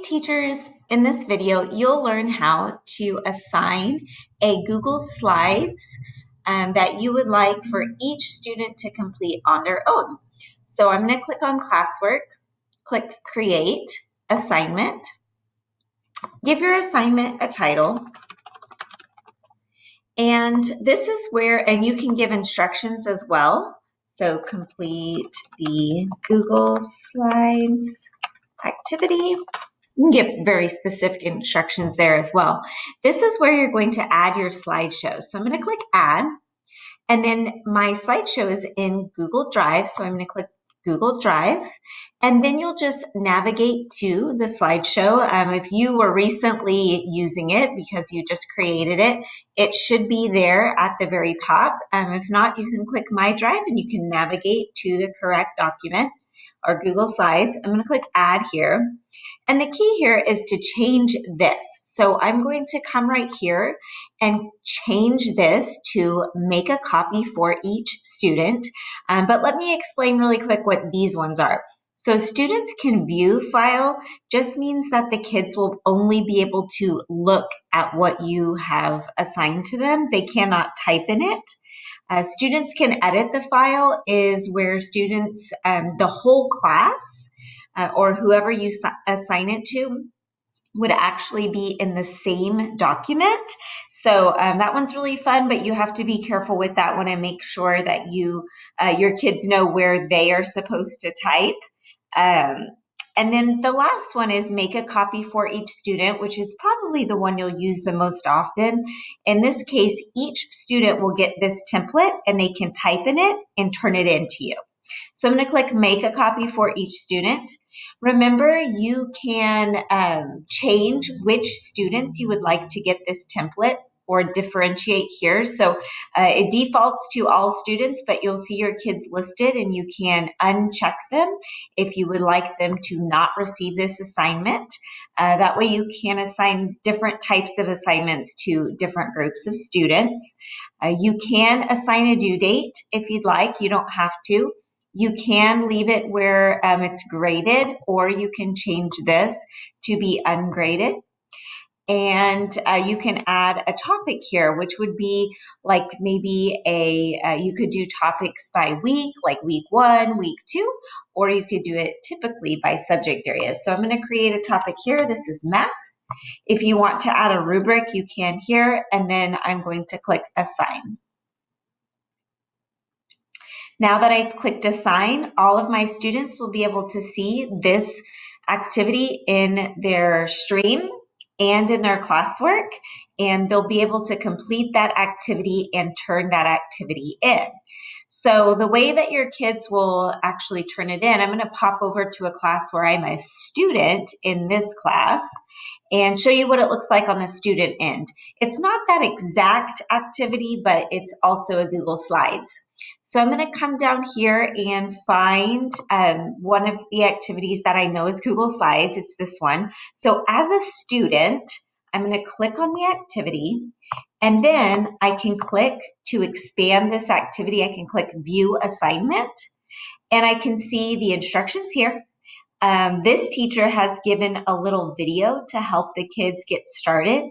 teachers, in this video, you'll learn how to assign a Google Slides that you would like for each student to complete on their own. So I'm going to click on classwork, click create assignment, give your assignment a title, and this is where, and you can give instructions as well. So complete the Google Slides activity. You can give very specific instructions there as well. This is where you're going to add your slideshow. So I'm going to click add, and then my slideshow is in Google Drive. So I'm going to click Google Drive, and then you'll just navigate to the slideshow. If you were recently using it because you just created it, it should be there at the very top. If not, you can click My Drive and you can navigate to the correct document or Google Slides. I'm going to click add here. And the key here is to change this. So I'm going to come right here and change this to make a copy for each student. But let me explain really quick what these ones are. So students can view file just means that the kids will only be able to look at what you have assigned to them. They cannot type in it. Students can edit the file is where students, the whole class or whoever you assign it to would actually be in the same document. So that one's really fun, but you have to be careful with that one and make sure that your kids know where they are supposed to type. And then the last one is make a copy for each student, which is probably the one you'll use the most often. In this case, each student will get this template and they can type in it and turn it in to you. So I'm going to click make a copy for each student. Remember, you can change which students you would like to get this template or differentiate here. So it defaults to all students, but you'll see your kids listed and you can uncheck them if you would like them to not receive this assignment. That way you can assign different types of assignments to different groups of students. You can assign a due date if you'd like. You don't have to. You can leave it where it's graded, or you can change this to be ungraded. And you can add a topic here, which would be like maybe you could do topics by week, like week 1, week 2, or you could do it typically by subject areas. So I'm going to create a topic here. This is math. If you want to add a rubric, you can here, and then I'm going to click assign. Now that I've clicked assign, all of my students will be able to see this activity in their stream and in their classwork, and they'll be able to complete that activity and turn that activity in. So the way that your kids will actually turn it in, I'm going to pop over to a class where I'm a student in this class and show you what it looks like on the student end. It's not that exact activity, but it's also a Google Slides. So I'm going to come down here and find one of the activities that I know is Google Slides. It's this one. So as a student, I'm going to click on the activity, and then I can click to expand this activity. I can click View Assignment, and I can see the instructions here. This teacher has given a little video to help the kids get started.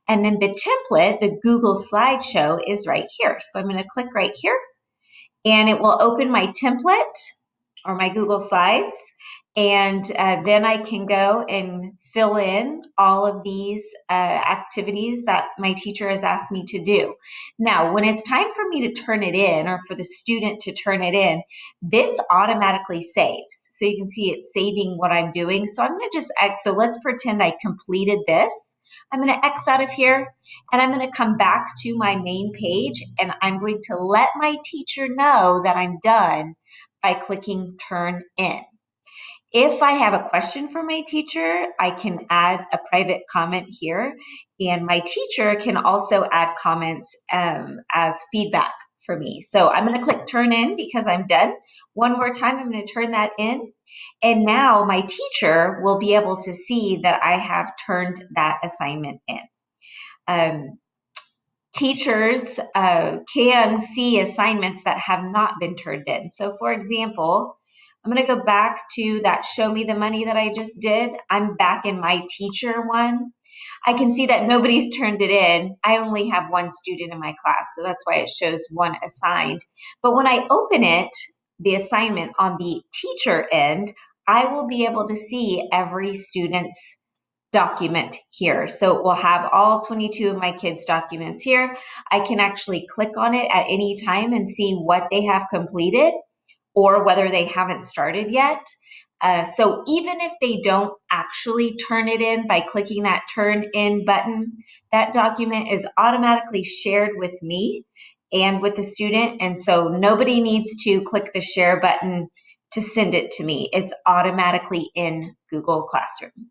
And then the template, the Google Slideshow, is right here. So I'm going to click right here, and it will open my template or my Google Slides. And then I can go and fill in all of these activities that my teacher has asked me to do. Now, when it's time for me to turn it in, or for the student to turn it in, this automatically saves. So you can see it's saving what I'm doing. So I'm going to just X. So let's pretend I completed this. I'm going to X out of here, and I'm going to come back to my main page, and I'm going to let my teacher know that I'm done by clicking Turn In. If I have a question for my teacher, I can add a private comment here, and my teacher can also add comments as feedback for me. So I'm going to click Turn In because I'm done. One more time, I'm going to turn that in, and now my teacher will be able to see that I have turned that assignment in. Teachers can see assignments that have not been turned in. So for example, I'm going to go back to that show me the money that I just did. I'm back in my teacher one. I can see that nobody's turned it in. I only have one student in my class, so that's why it shows one assigned. But when I open it, the assignment on the teacher end, I will be able to see every student's document here. So it will have all 22 of my kids' documents here. I can actually click on it at any time and see what they have completed or whether they haven't started yet. So even if they don't actually turn it in by clicking that turn in button, that document is automatically shared with me and with the student. And so nobody needs to click the share button to send it to me. It's automatically in Google Classroom.